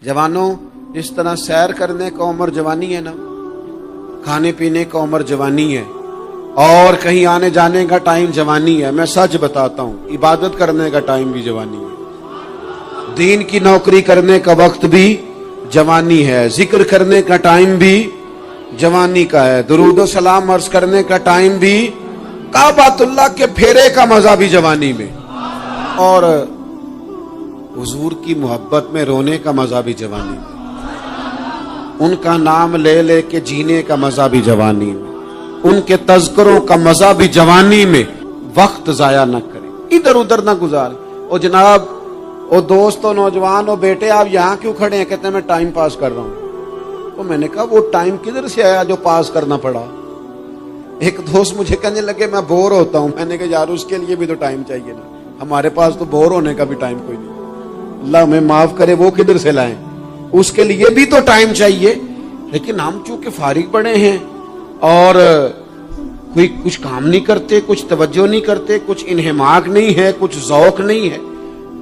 जवानों, जिस तरह सैर करने का उम्र जवानी है ना, खाने पीने का उम्र जवानी है, और कहीं आने जाने का टाइम जवानी है। मैं सच बताता हूँ, इबादत करने का टाइम भी जवानी है, दीन की नौकरी करने का वक्त भी जवानी है, जिक्र करने का टाइम भी जवानी का है, दुरूद व सलाम अर्ज करने का टाइम भी, काबातुल्लाह के फेरे का मजा भी जवानी में, और हुजूर की मोहब्बत में रोने का मजा भी जवानी में, उनका नाम ले ले के जीने का मजा भी जवानी में, उनके तज़किरों का मजा भी जवानी में। वक्त जाया न करें, इधर उधर ना गुजारें। और जनाब, ओ दोस्त, ओ नौजवान, ओ बेटे, आप यहाँ क्यों खड़े हैं? कहते हैं मैं टाइम पास कर रहा हूँ। तो मैंने कहा वो टाइम किधर से आया जो पास करना पड़ा? एक दोस्त मुझे कहने लगे मैं बोर होता हूँ। मैंने कहा यार उसके लिए भी तो टाइम चाहिए ना, हमारे पास तो बोर होने का भी टाइम कोई नहीं। अल्लाह हमें माफ करे, वो किधर से लाएं? उसके लिए भी तो टाइम चाहिए। लेकिन हम चूंकि फारिग पड़े हैं और कोई कुछ काम नहीं करते, कुछ तवज्जो नहीं करते, कुछ इन्हिमाक नहीं है, कुछ ज़ौक नहीं है,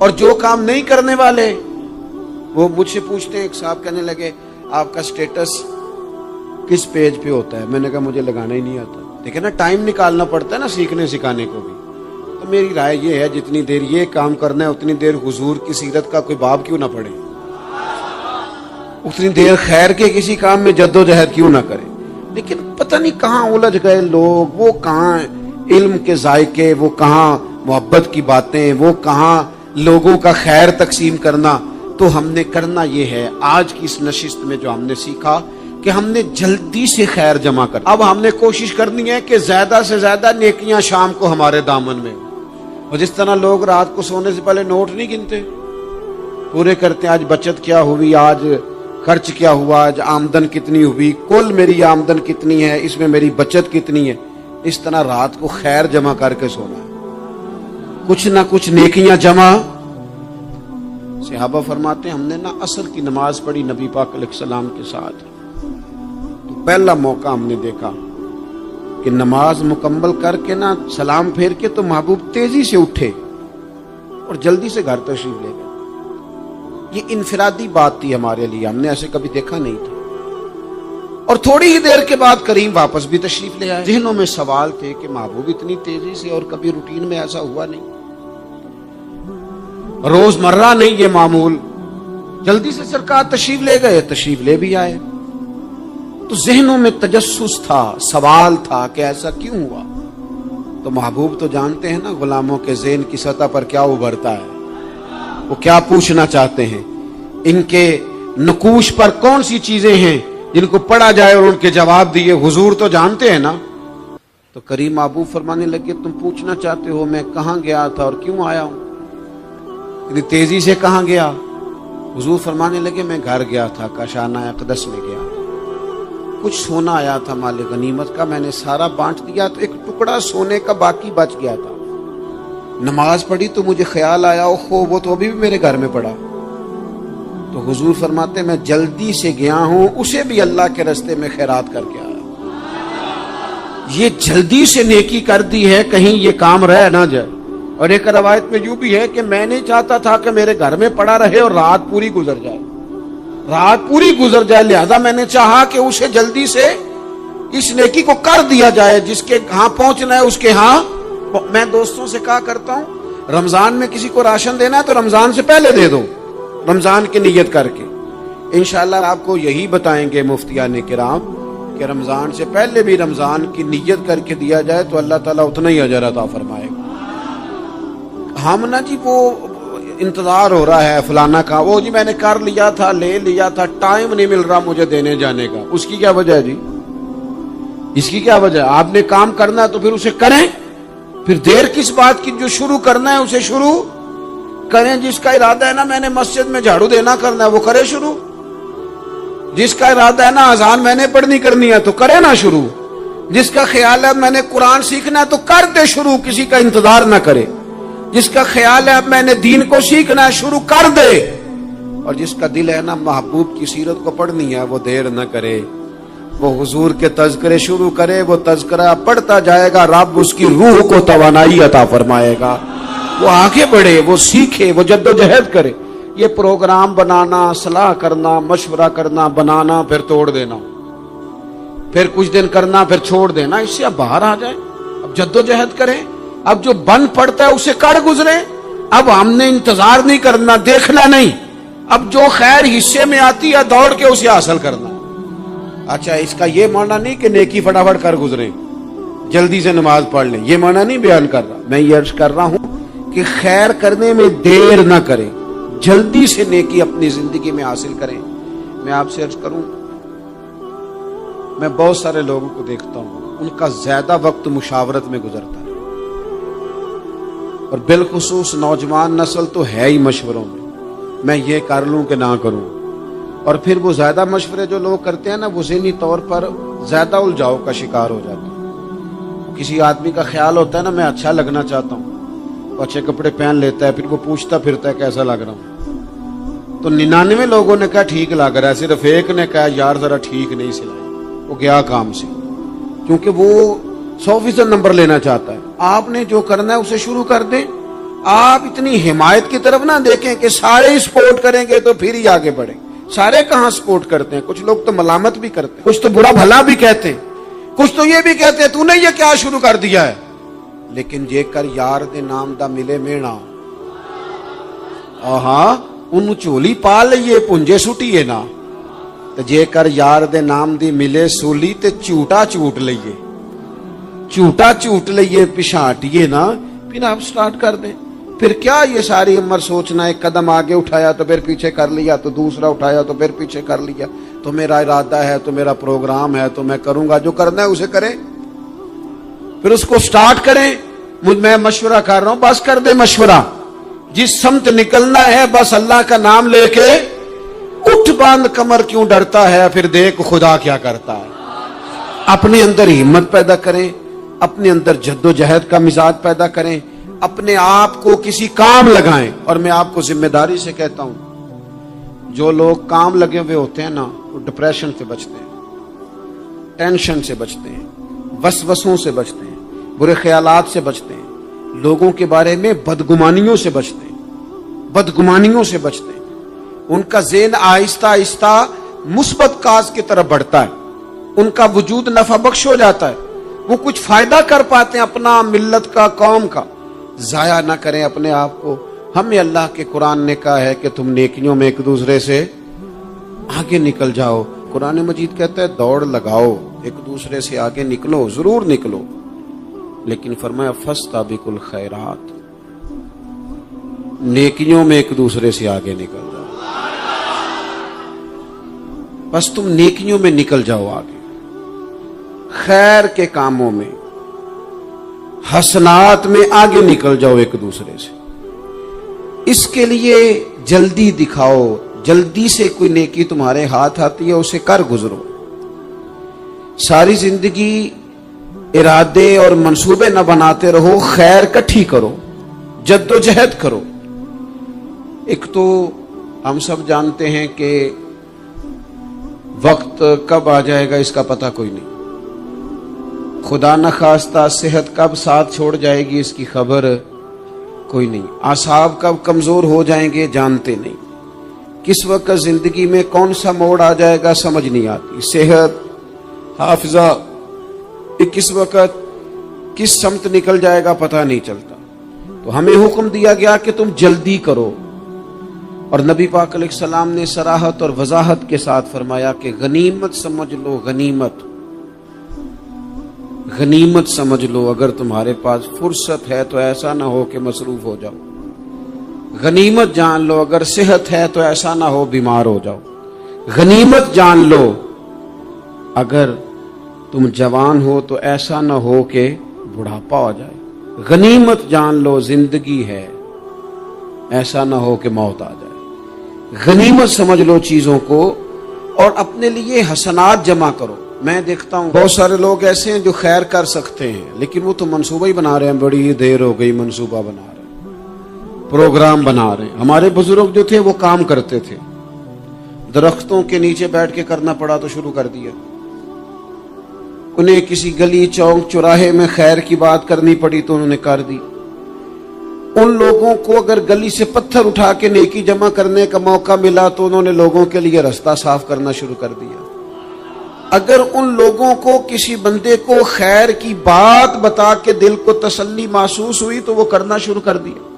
और जो काम नहीं करने वाले वो मुझसे पूछते हैं। एक साहब कहने लगे आपका स्टेटस किस पेज पे होता है? मैंने कहा मुझे लगाना ही नहीं आता। देखिए ना, टाइम निकालना पड़ता है ना सीखने सिखाने को भी। तो मेरी राय ये है, जितनी देर ये काम करना है उतनी देर हुजूर की सीरत का कोई बाब क्यों ना पढ़े, उतनी देर खैर के किसी काम में जद्दोजहद क्यों ना करें। लेकिन पता नहीं कहाँ उलझ गए लोग, वो कहाँ इल्म के जायके, वो कहाँ मोहब्बत की बातें, वो कहाँ लोगों का खैर तकसीम करना। तो हमने करना ये है, आज की इस नशिस्त में जो हमने सीखा कि हमने जल्दी से खैर जमा कर। अब हमने कोशिश करनी है कि ज्यादा से ज्यादा नेकियां शाम को हमारे दामन में। और जिस तरह लोग रात को सोने से पहले नोट नहीं गिनते, पूरे करते, आज बचत क्या हुई, आज खर्च क्या हुआ, आज आमदन कितनी हुई, कुल मेरी आमदन कितनी है, इसमें मेरी बचत कितनी है। इस तरह रात को खैर जमा करके सोना है, कुछ ना कुछ नेकियां जमा। सहाबा फरमाते हैं हमने ना असर की नमाज पढ़ी नबी पाक अलैहिस्सलाम के साथ, तो पहला मौका हमने देखा कि नमाज मुकम्मल करके ना सलाम फेर के तो महबूब तेजी से उठे और जल्दी से घर तशरीफ ले गए। ये इनफिरादी बात थी हमारे लिए, हमने ऐसे कभी देखा नहीं था। और थोड़ी ही देर के बाद करीम वापस भी तशरीफ ले आए। ज़हनों में सवाल थे कि महबूब इतनी तेजी से, और कभी रूटीन में ऐसा हुआ नहीं, रोजमर्रा नहीं ये मामूल। जल्दी से सरकार तशरीफ ले गए, तशरीफ ले भी आए। तो ज़हनों में तजस्सुस था, सवाल था कि ऐसा क्यों हुआ। तो महबूब तो जानते हैं ना गुलामों के ज़हन की सतह पर क्या उभरता है, वो क्या पूछना चाहते हैं, इनके नकूश पर कौन सी चीजें हैं जिनको पढ़ा जाए और उनके जवाब दिए। हुजूर तो जानते हैं ना। तो करीम महबूब फरमाने लगे तुम पूछना चाहते हो मैं कहाँ गया था और क्यों आया हूं, इतनी तेजी से कहाँ गया? हुजूर फरमाने लगे मैं घर गया था, काशाना अक़दस में गया, कुछ सोना आया था माल गनीमत का, मैंने सारा बांट दिया, तो एक टुकड़ा सोने का बाकी बच गया था। नमाज पढ़ी तो मुझे ख्याल आया ओहो वो तो अभी भी मेरे घर में पड़ा। तो हुजूर फरमाते मैं जल्दी से गया हूं, उसे भी अल्लाह के रास्ते में खैरात करके आया। ये जल्दी से नेकी कर दी है, कहीं ये काम रह ना जाए। और एक रवायत में यूं भी है कि मैं नहीं चाहता था कि मेरे घर में पड़ा रहे और रात पूरी गुजर जाए, रात पूरी गुजर जाए, लिहाजा मैंने चाहा कि उसे जल्दी से इस नेकी को कर दिया जाए, जिसके यहाँ पहुंचना है उसके यहाँ। मैं दोस्तों से कहा करता हूं, रमजान में किसी को राशन देना है तो रमजान से पहले दे दो, रमजान की नियत करके। इंशाअल्लाह आपको यही बताएंगे मुफ्तियाने किराम कि रमजान से पहले भी रमजान की नियत करके दिया जाए तो अल्लाह ताला उतना ही अजर अता फरमाएगा। हम ना जी वो इंतजार हो रहा है फलाना का, वो जी मैंने कर लिया था, ले लिया था, टाइम नहीं मिल रहा मुझे देने जाने का। उसकी क्या वजह है जी? इसकी क्या वजह है? आपने काम करना है तो फिर उसे करें, फिर देर किस बात की? जो शुरू करना है उसे शुरू करें। जिसका इरादा है ना मैंने मस्जिद में झाड़ू देना करना है वो करे शुरू। जिसका इरादा है ना अजान मैंने पढ़नी करनी है तो करे ना शुरू। जिसका ख्याल है मैंने कुरान सीखना है तो कर दे शुरू, किसी का इंतजार ना करे। जिसका ख्याल है अब मैंने दीन को सीखना है शुरू कर दे। और जिसका दिल है ना महबूब की सीरत को पढ़नी है वो देर न करे, वो हुजूर के तज़किरे शुरू करे, वो तज़किरा पढ़ता जाएगा, रब उसकी रूह को तवानाई अता फरमाएगा, वो आगे बढ़े, वो सीखे, वो जद्दोजहद करे। یہ پروگرام بنانا، صلاح کرنا، مشورہ کرنا، بنانا پھر توڑ دینا، پھر کچھ دن کرنا پھر چھوڑ دینا، اس سے اب باہر آ جائیں، اب جدوجہد کریں، اب جو بن پڑتا ہے اسے کر گزریں، اب ہم نے انتظار نہیں کرنا، دیکھنا نہیں، اب جو خیر حصے میں آتی ہے دوڑ کے اسے حاصل کرنا۔ اچھا، اس کا یہ معنی نہیں کہ نیکی فٹافٹ کر گزریں، جلدی سے نماز پڑھ لیں، یہ معنی نہیں بیان کر رہا، میں یہ عرض کر رہا ہوں کہ خیر کرنے میں دیر نہ کریں، جلدی سے نیکی اپنی زندگی میں حاصل کریں۔ میں آپ سے عرض کروں، میں بہت سارے لوگوں کو دیکھتا ہوں، ان کا زیادہ وقت مشاورت میں گزرتا ہے، اور بالخصوص نوجوان نسل تو ہے ہی مشوروں میں یہ کر لوں کہ نہ کروں، اور پھر وہ زیادہ مشورے جو لوگ کرتے ہیں نا، وہ ذہنی طور پر زیادہ الجھاؤ کا شکار ہو جاتے ہیں۔ کسی آدمی کا خیال ہوتا ہے نا، میں اچھا لگنا چاہتا ہوں، وہ اچھے کپڑے پہن لیتا ہے، پھر وہ پوچھتا پھرتا ہے کیسا لگ رہا ہوں، تو 99 لوگوں نے کہا ٹھیک لگ رہا ہے، صرف ایک نے کہا یار ذرا ٹھیک نہیں سلائی، وہ گیا کام سے، کیونکہ وہ 100% نمبر لینا چاہتا ہے۔ آپ نے جو کرنا ہے اسے شروع کر دیں، آپ اتنی حمایت کی طرف نہ دیکھیں کہ سارے سپورٹ کریں گے تو پھر ہی آگے بڑھیں۔ سارے کہاں سپورٹ کرتے ہیں، کچھ لوگ تو ملامت بھی کرتے ہیں، کچھ تو برا بھلا بھی کہتے ہیں، کچھ تو یہ بھی کہتے ہیں تو نے یہ کیا شروع کر دیا ہے، لیکن جے کر یار دے نام دا ملے مینا، آہاں انہوں چولی پا لئیے پنجے سٹیے نا، تو جے کر یار دے نام دی ملے سولی تے چوٹا چوٹ لئیے پچھاٹیے نا، پھر آپ سٹارٹ کر دیں۔ پھر کیا یہ ساری عمر سوچنا، ایک قدم آگے اٹھایا تو پھر پیچھے کر لیا، تو دوسرا اٹھایا تو پھر پیچھے کر لیا، تو میرا ارادہ ہے، تو میرا پروگرام ہے، تو میں کروں گا، جو کرنا ہے اسے کریں، پھر اس کو سٹارٹ کریں۔ میں مشورہ کر رہا ہوں، بس کر دیں مشورہ، جس سمت نکلنا ہے بس اللہ کا نام لے کے اٹھ، باندھ کمر کیوں ڈرتا ہے، پھر دیکھ خدا کیا کرتا ہے۔ اپنے اندر ہمت پیدا کریں، اپنے اندر جد و جہد کا مزاج پیدا کریں، اپنے آپ کو کسی کام لگائیں۔ اور میں آپ کو ذمہ داری سے کہتا ہوں، جو لوگ کام لگے ہوئے ہوتے ہیں نا، وہ ڈپریشن سے بچتے ہیں، ٹینشن سے بچتے ہیں، وسوسوں سے بچتے ہیں، برے خیالات سے بچتے ہیں، لوگوں کے بارے میں بدگمانیوں سے بچتے ہیں، ان کا ذہن آہستہ آہستہ مثبت کاز کی طرف بڑھتا ہے، ان کا وجود نفع بخش ہو جاتا ہے، وہ کچھ فائدہ کر پاتے ہیں اپنا، ملت کا، قوم کا۔ ضائع نہ کریں اپنے آپ کو۔ ہمیں اللہ کے قرآن نے کہا ہے کہ تم نیکیوں میں ایک دوسرے سے آگے نکل جاؤ۔ قرآن مجید کہتا ہے دوڑ لگاؤ، ایک دوسرے سے آگے نکلو، ضرور نکلو، لیکن فرمایا فاستبقوا الخیرات، نیکیوں میں ایک دوسرے سے آگے نکل جاؤ، بس تم نیکیوں میں نکل جاؤ آگے، خیر کے کاموں میں، حسنات میں آگے نکل جاؤ ایک دوسرے سے۔ اس کے لیے جلدی دکھاؤ، جلدی سے کوئی نیکی تمہارے ہاتھ آتی ہے اسے کر گزرو۔ ساری زندگی ارادے اور منصوبے نہ بناتے رہو، خیر کٹھی کرو، جد و جہد کرو۔ ایک تو ہم سب جانتے ہیں کہ وقت کب آ جائے گا اس کا پتہ کوئی نہیں، خدا نخواستہ صحت کب ساتھ چھوڑ جائے گی اس کی خبر کوئی نہیں، اعصاب کب کمزور ہو جائیں گے جانتے نہیں، کس وقت زندگی میں کون سا موڑ آ جائے گا سمجھ نہیں آتی، صحت، حافظہ کس وقت کس سمت نکل جائے گا پتہ نہیں چلتا۔ تو ہمیں حکم دیا گیا کہ تم جلدی کرو، اور نبی پاک علیہ السلام نے صراحت اور وضاحت کے ساتھ فرمایا کہ غنیمت سمجھ لو، غنیمت سمجھ لو، اگر تمہارے پاس فرصت ہے تو ایسا نہ ہو کہ مصروف ہو جاؤ، غنیمت جان لو، اگر صحت ہے تو ایسا نہ ہو بیمار ہو جاؤ، غنیمت جان لو، اگر تم جوان ہو تو ایسا نہ ہو کہ بڑھاپا ہو جائے، غنیمت جان لو زندگی ہے، ایسا نہ ہو کہ موت آ جائے، غنیمت سمجھ لو چیزوں کو، اور اپنے لیے حسنات جمع کرو۔ میں دیکھتا ہوں بہت سارے لوگ ایسے ہیں جو خیر کر سکتے ہیں لیکن وہ تو منصوبہ ہی بنا رہے ہیں، بڑی دیر ہو گئی منصوبہ بنا رہے ہیں، پروگرام بنا رہے ہیں۔ ہمارے بزرگ جو تھے وہ کام کرتے تھے، درختوں کے نیچے بیٹھ کے کرنا پڑا تو شروع کر دیا، انہیں کسی گلی چوک چوراہے میں خیر کی بات کرنی پڑی تو انہوں نے کر دی، ان لوگوں کو اگر گلی سے پتھر اٹھا کے نیکی جمع کرنے کا موقع ملا تو انہوں نے لوگوں کے لیے راستہ صاف کرنا شروع کر دیا. اگر ان لوگوں کو کسی بندے کو خیر کی بات بتا کے دل کو تسلی محسوس ہوئی تو وہ کرنا شروع کر دیا.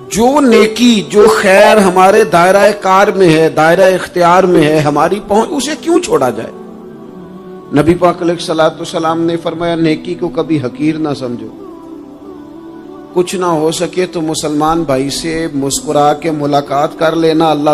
جو نیکی جو خیر ہمارے دائرہ کار میں ہے، دائرہ اختیار میں ہے، ہماری پہنچ، اسے کیوں چھوڑا جائے؟ نبی پاک علیہ الصلوۃ والسلام نے فرمایا نیکی کو کبھی حقیر نہ سمجھو. کچھ نہ ہو سکے تو مسلمان بھائی سے مسکرا کے ملاقات کر لینا. اللہ